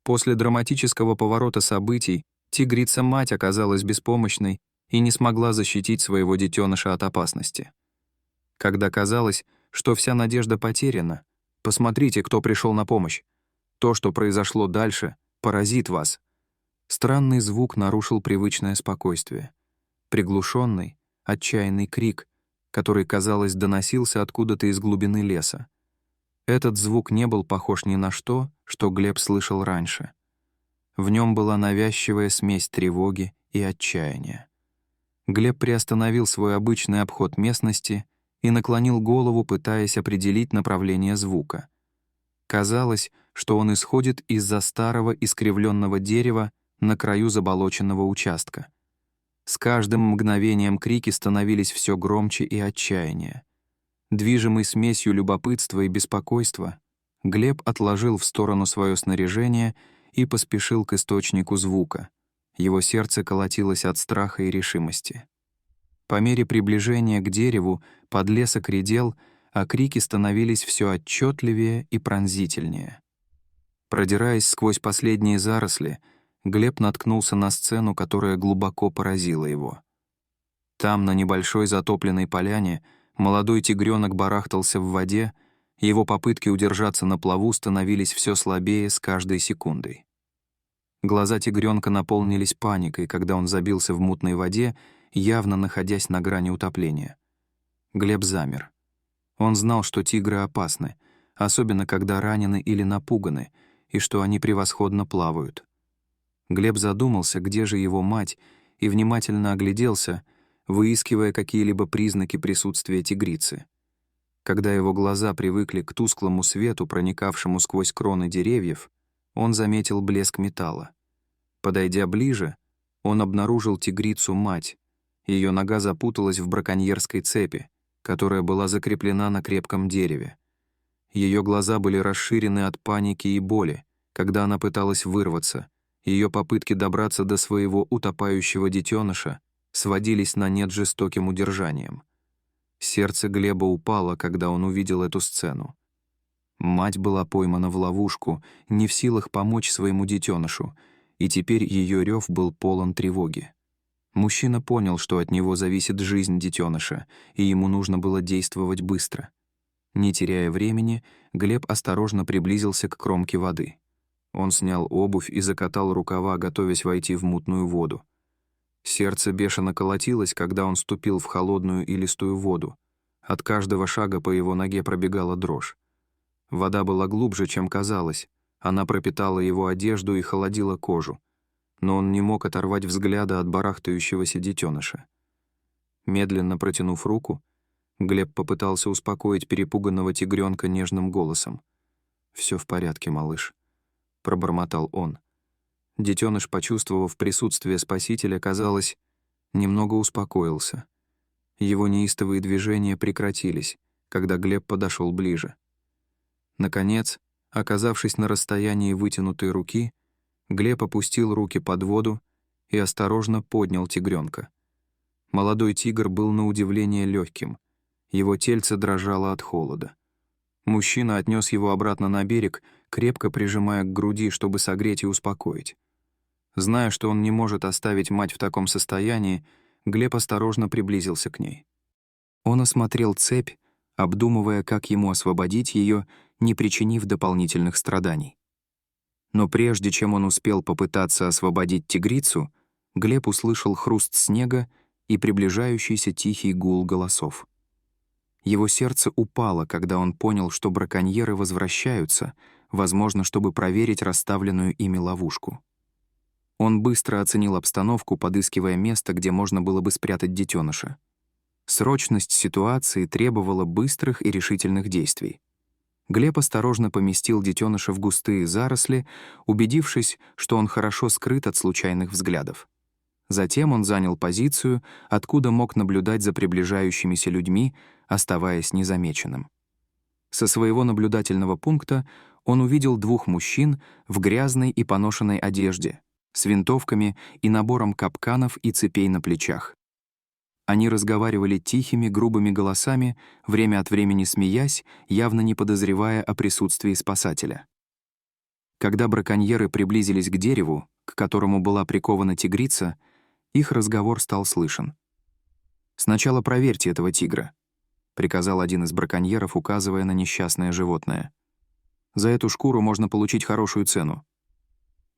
После драматического поворота событий тигрица-мать оказалась беспомощной и не смогла защитить своего детеныша от опасности. Когда казалось, что вся надежда потеряна, посмотрите, кто пришел на помощь. То, что произошло дальше, поразит вас. Странный звук нарушил привычное спокойствие. Приглушенный, отчаянный крик, который, казалось, доносился откуда-то из глубины леса. Этот звук не был похож ни на что, что Глеб слышал раньше. В нем была навязчивая смесь тревоги и отчаяния. Глеб приостановил свой обычный обход местности и наклонил голову, пытаясь определить направление звука. Казалось, что он исходит из-за старого искривленного дерева на краю заболоченного участка. С каждым мгновением крики становились все громче и отчаяннее. Движимый смесью любопытства и беспокойства, Глеб отложил в сторону свое снаряжение и поспешил к источнику звука. Его сердце колотилось от страха и решимости. По мере приближения к дереву подлесок редел, а крики становились все отчетливее и пронзительнее. Продираясь сквозь последние заросли, Глеб наткнулся на сцену, которая глубоко поразила его. Там, на небольшой затопленной поляне, молодой тигренок барахтался в воде, и его попытки удержаться на плаву становились все слабее с каждой секундой. Глаза тигренка наполнились паникой, когда он забился в мутной воде, явно находясь на грани утопления. Глеб замер. Он знал, что тигры опасны, особенно когда ранены или напуганы, и что они превосходно плавают. Глеб задумался, где же его мать, и внимательно огляделся, выискивая какие-либо признаки присутствия тигрицы. Когда его глаза привыкли к тусклому свету, проникавшему сквозь кроны деревьев, он заметил блеск металла. Подойдя ближе, он обнаружил тигрицу-мать. Ее нога запуталась в браконьерской цепи, которая была закреплена на крепком дереве. Ее глаза были расширены от паники и боли, когда она пыталась вырваться. Ее попытки добраться до своего утопающего детеныша сводились на нет жестоким удержанием. Сердце Глеба упало, когда он увидел эту сцену. Мать была поймана в ловушку, не в силах помочь своему детенышу, и теперь ее рев был полон тревоги. Мужчина понял, что от него зависит жизнь детеныша, и ему нужно было действовать быстро. Не теряя времени, Глеб осторожно приблизился к кромке воды. Он снял обувь и закатал рукава, готовясь войти в мутную воду. Сердце бешено колотилось, когда он ступил в холодную и листую воду. От каждого шага по его ноге пробегала дрожь. Вода была глубже, чем казалось. Она пропитала его одежду и холодила кожу. Но он не мог оторвать взгляда от барахтающегося детеныша. Медленно протянув руку, Глеб попытался успокоить перепуганного тигренка нежным голосом. «Все в порядке, малыш», — пробормотал он. Детеныш, почувствовав присутствие спасителя, казалось, немного успокоился. Его неистовые движения прекратились, когда Глеб подошел ближе. Наконец, оказавшись на расстоянии вытянутой руки, Глеб опустил руки под воду и осторожно поднял тигренка. Молодой тигр был на удивление легким, его тельце дрожало от холода. Мужчина отнес его обратно на берег, крепко прижимая к груди, чтобы согреть и успокоить. Зная, что он не может оставить мать в таком состоянии, Глеб осторожно приблизился к ней. Он осмотрел цепь, обдумывая, как ему освободить ее, не причинив дополнительных страданий. Но прежде чем он успел попытаться освободить тигрицу, Глеб услышал хруст снега и приближающийся тихий гул голосов. Его сердце упало, когда он понял, что браконьеры возвращаются, возможно, чтобы проверить расставленную ими ловушку. Он быстро оценил обстановку, подыскивая место, где можно было бы спрятать детеныша. Срочность ситуации требовала быстрых и решительных действий. Глеб осторожно поместил детеныша в густые заросли, убедившись, что он хорошо скрыт от случайных взглядов. Затем он занял позицию, откуда мог наблюдать за приближающимися людьми, оставаясь незамеченным. Со своего наблюдательного пункта он увидел двух мужчин в грязной и поношенной одежде, с винтовками и набором капканов и цепей на плечах. Они разговаривали тихими, грубыми голосами, время от времени смеясь, явно не подозревая о присутствии спасателя. Когда браконьеры приблизились к дереву, к которому была прикована тигрица, их разговор стал слышен. «Сначала проверьте этого тигра», — приказал один из браконьеров, указывая на несчастное животное. «За эту шкуру можно получить хорошую цену».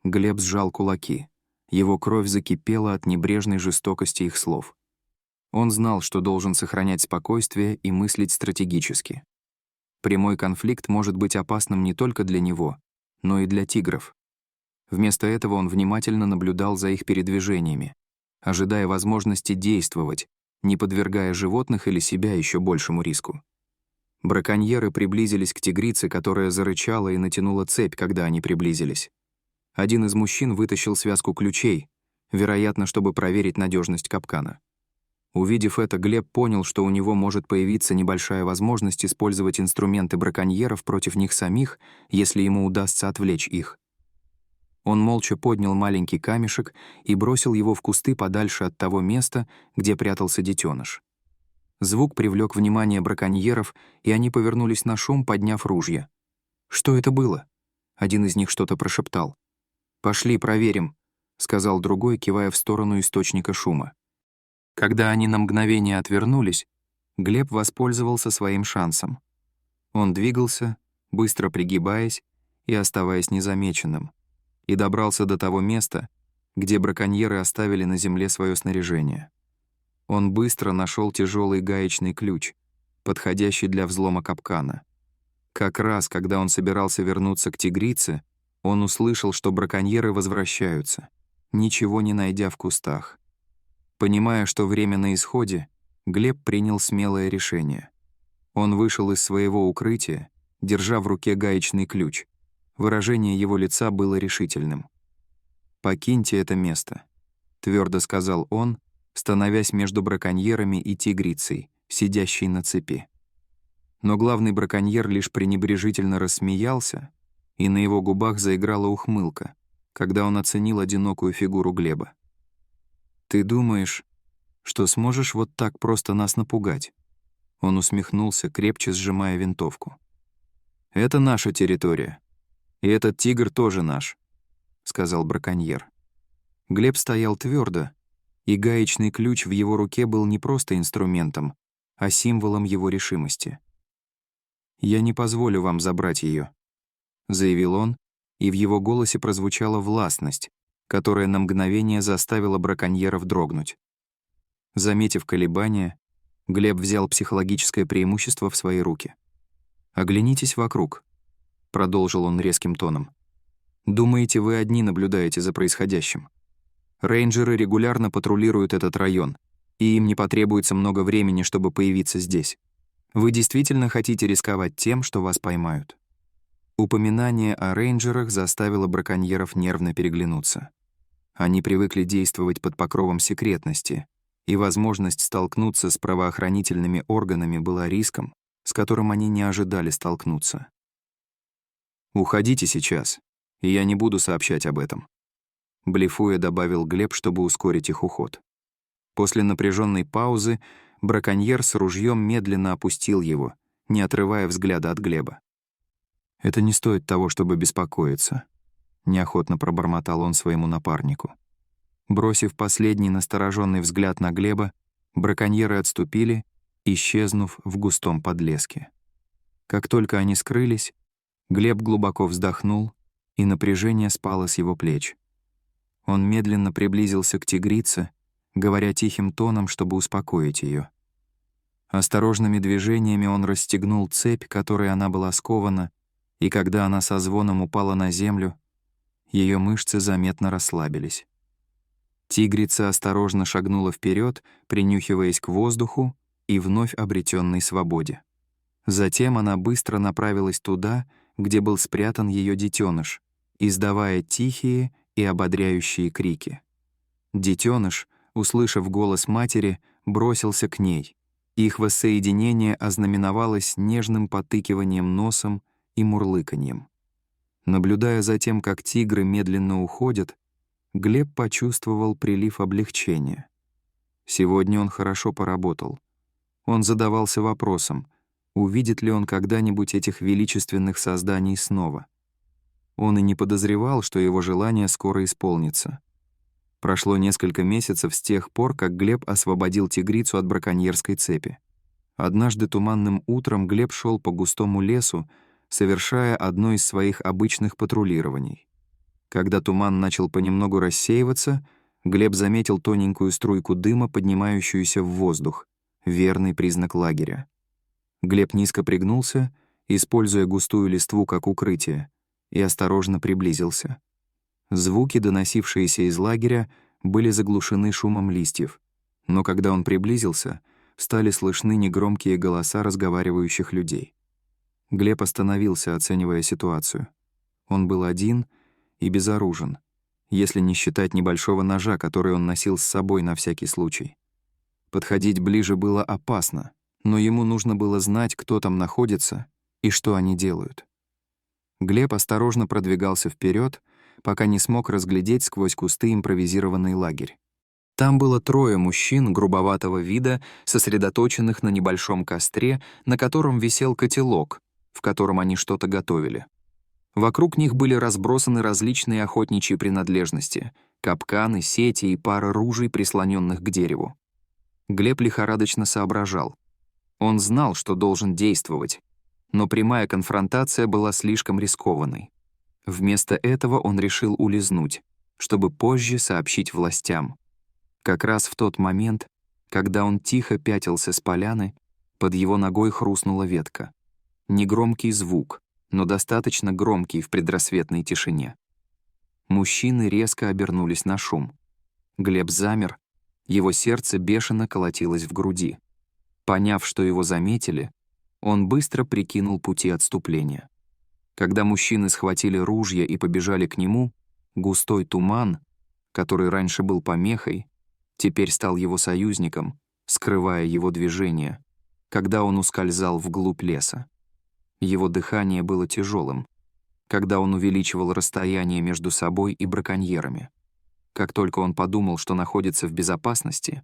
Глеб сжал кулаки. Его кровь закипела от небрежной жестокости их слов. Он знал, что должен сохранять спокойствие и мыслить стратегически. Прямой конфликт может быть опасным не только для него, но и для тигров. Вместо этого он внимательно наблюдал за их передвижениями, ожидая возможности действовать, не подвергая животных или себя еще большему риску. Браконьеры приблизились к тигрице, которая зарычала и натянула цепь, когда они приблизились. Один из мужчин вытащил связку ключей, вероятно, чтобы проверить надежность капкана. Увидев это, Глеб понял, что у него может появиться небольшая возможность использовать инструменты браконьеров против них самих, если ему удастся отвлечь их. Он молча поднял маленький камешек и бросил его в кусты подальше от того места, где прятался детеныш. Звук привлек внимание браконьеров, и они повернулись на шум, подняв ружья. «Что это было?» Один из них что-то прошептал. «Пошли, проверим», — сказал другой, кивая в сторону источника шума. Когда они на мгновение отвернулись, Глеб воспользовался своим шансом. Он двигался, быстро пригибаясь и оставаясь незамеченным, и добрался до того места, где браконьеры оставили на земле свое снаряжение. Он быстро нашел тяжелый гаечный ключ, подходящий для взлома капкана. Как раз, когда он собирался вернуться к тигрице, он услышал, что браконьеры возвращаются, ничего не найдя в кустах. Понимая, что время на исходе, Глеб принял смелое решение. Он вышел из своего укрытия, держа в руке гаечный ключ. Выражение его лица было решительным. «Покиньте это место», — твердо сказал он, становясь между браконьерами и тигрицей, сидящей на цепи. Но главный браконьер лишь пренебрежительно рассмеялся, и на его губах заиграла ухмылка, когда он оценил одинокую фигуру Глеба. «Ты думаешь, что сможешь вот так просто нас напугать?» Он усмехнулся, крепче сжимая винтовку. «Это наша территория. И этот тигр тоже наш», — сказал браконьер. Глеб стоял твердо, и гаечный ключ в его руке был не просто инструментом, а символом его решимости. «Я не позволю вам забрать ее», — заявил он, и в его голосе прозвучала властность, которая на мгновение заставила браконьеров дрогнуть. Заметив колебания, Глеб взял психологическое преимущество в свои руки. «Оглянитесь вокруг», — продолжил он резким тоном. «Думаете, вы одни наблюдаете за происходящим? Рейнджеры регулярно патрулируют этот район, и им не потребуется много времени, чтобы появиться здесь. Вы действительно хотите рисковать тем, что вас поймают?» Упоминание о рейнджерах заставило браконьеров нервно переглянуться. Они привыкли действовать под покровом секретности, и возможность столкнуться с правоохранительными органами была риском, с которым они не ожидали столкнуться. «Уходите сейчас, и я не буду сообщать об этом», — блефуя добавил Глеб, чтобы ускорить их уход. После напряженной паузы браконьер с ружьем медленно опустил его, не отрывая взгляда от Глеба. «Это не стоит того, чтобы беспокоиться», — неохотно пробормотал он своему напарнику. Бросив последний настороженный взгляд на Глеба, браконьеры отступили, исчезнув в густом подлеске. Как только они скрылись, Глеб глубоко вздохнул, и напряжение спало с его плеч. Он медленно приблизился к тигрице, говоря тихим тоном, чтобы успокоить ее. Осторожными движениями он расстегнул цепь, которой она была скована, и когда она со звоном упала на землю, ее мышцы заметно расслабились. Тигрица осторожно шагнула вперед, принюхиваясь к воздуху и вновь обретенной свободе. Затем она быстро направилась туда, где был спрятан ее детеныш, издавая тихие и ободряющие крики. Детеныш, услышав голос матери, бросился к ней. Их воссоединение ознаменовалось нежным потыкиванием носом и мурлыканьем. Наблюдая за тем, как тигры медленно уходят, Глеб почувствовал прилив облегчения. Сегодня он хорошо поработал. Он задавался вопросом, увидит ли он когда-нибудь этих величественных созданий снова. Он и не подозревал, что его желание скоро исполнится. Прошло несколько месяцев с тех пор, как Глеб освободил тигрицу от браконьерской цепи. Однажды туманным утром Глеб шел по густому лесу, совершая одно из своих обычных патрулирований. Когда туман начал понемногу рассеиваться, Глеб заметил тоненькую струйку дыма, поднимающуюся в воздух, верный признак лагеря. Глеб низко пригнулся, используя густую листву как укрытие, и осторожно приблизился. Звуки, доносившиеся из лагеря, были заглушены шумом листьев, но когда он приблизился, стали слышны негромкие голоса разговаривающих людей. Глеб остановился, оценивая ситуацию. Он был один и безоружен, если не считать небольшого ножа, который он носил с собой на всякий случай. Подходить ближе было опасно, но ему нужно было знать, кто там находится и что они делают. Глеб осторожно продвигался вперед, пока не смог разглядеть сквозь кусты импровизированный лагерь. Там было 3 мужчин грубоватого вида, сосредоточенных на небольшом костре, на котором висел котелок, в котором они что-то готовили. Вокруг них были разбросаны различные охотничьи принадлежности — капканы, сети и пара ружей, прислоненных к дереву. Глеб лихорадочно соображал. Он знал, что должен действовать, но прямая конфронтация была слишком рискованной. Вместо этого он решил улизнуть, чтобы позже сообщить властям. Как раз в тот момент, когда он тихо пятился с поляны, под его ногой хрустнула ветка. Негромкий звук, но достаточно громкий в предрассветной тишине. Мужчины резко обернулись на шум. Глеб замер, его сердце бешено колотилось в груди. Поняв, что его заметили, он быстро прикинул пути отступления. Когда мужчины схватили ружья и побежали к нему, густой туман, который раньше был помехой, теперь стал его союзником, скрывая его движение, когда он ускользал вглубь леса. Его дыхание было тяжелым, когда он увеличивал расстояние между собой и браконьерами. Как только он подумал, что находится в безопасности,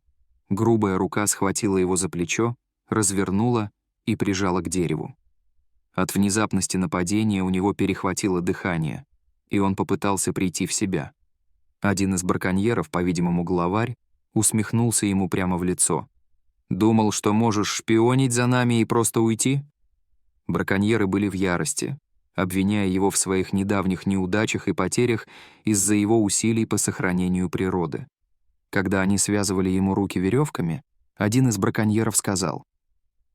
грубая рука схватила его за плечо, развернула и прижала к дереву. От внезапности нападения у него перехватило дыхание, и он попытался прийти в себя. Один из браконьеров, по-видимому, главарь, усмехнулся ему прямо в лицо. «Думал, что можешь шпионить за нами и просто уйти?» Браконьеры были в ярости, обвиняя его в своих недавних неудачах и потерях из-за его усилий по сохранению природы. Когда они связывали ему руки веревками, один из браконьеров сказал: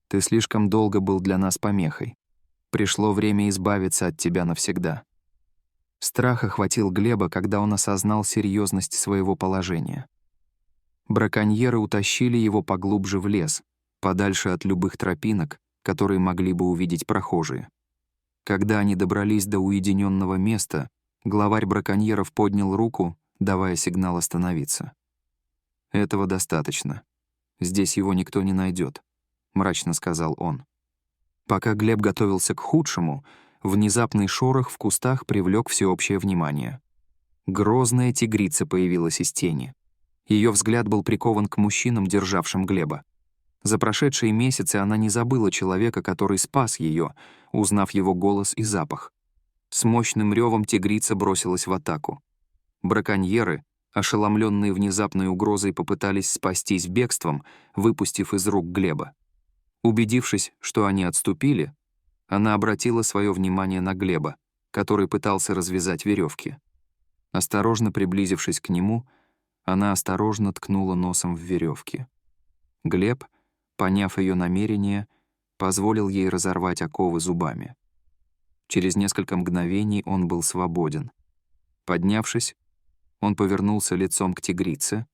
«Ты слишком долго был для нас помехой. Пришло время избавиться от тебя навсегда». Страх охватил Глеба, когда он осознал серьезность своего положения. Браконьеры утащили его поглубже в лес, подальше от любых тропинок, которые могли бы увидеть прохожие. Когда они добрались до уединенного места, главарь браконьеров поднял руку, давая сигнал остановиться. «Этого достаточно. Здесь его никто не найдет», — мрачно сказал он. Пока Глеб готовился к худшему, внезапный шорох в кустах привлек всеобщее внимание. Грозная тигрица появилась из тени. Ее взгляд был прикован к мужчинам, державшим Глеба. За прошедшие месяцы она не забыла человека, который спас ее, узнав его голос и запах. С мощным ревом тигрица бросилась в атаку. Браконьеры, ошеломленные внезапной угрозой, попытались спастись бегством, выпустив из рук Глеба. Убедившись, что они отступили, она обратила свое внимание на Глеба, который пытался развязать веревки. Осторожно приблизившись к нему, она осторожно ткнула носом в веревки. Глеб, поняв ее намерение, позволил ей разорвать оковы зубами. Через несколько мгновений он был свободен. Поднявшись, он повернулся лицом к тигрице.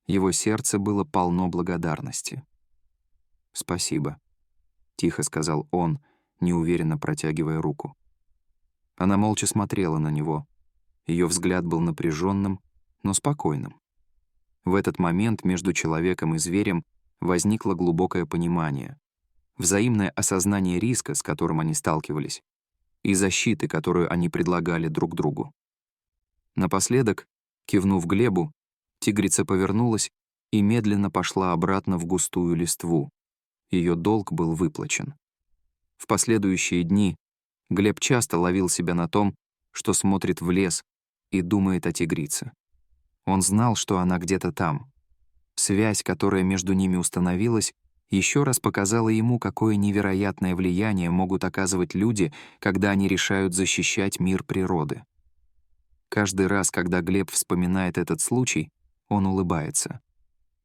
Его сердце было полно благодарности. «Спасибо», — тихо сказал он, неуверенно протягивая руку. Она молча смотрела на него. Ее взгляд был напряженным, но спокойным. В этот момент между человеком и зверем возникло глубокое понимание, взаимное осознание риска, с которым они сталкивались, и защиты, которую они предлагали друг другу. Напоследок, кивнув Глебу, тигрица повернулась и медленно пошла обратно в густую листву. Ее долг был выплачен. В последующие дни Глеб часто ловил себя на том, что смотрит в лес и думает о тигрице. Он знал, что она где-то там. Связь, которая между ними установилась, еще раз показала ему, какое невероятное влияние могут оказывать люди, когда они решают защищать мир природы. Каждый раз, когда Глеб вспоминает этот случай, он улыбается.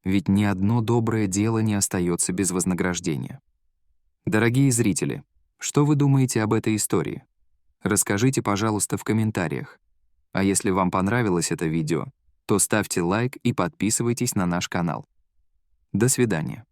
Ведь ни одно доброе дело не остается без вознаграждения. Дорогие зрители, что вы думаете об этой истории? Расскажите, пожалуйста, в комментариях. А если вам понравилось это видео, то ставьте лайк и подписывайтесь на наш канал. До свидания.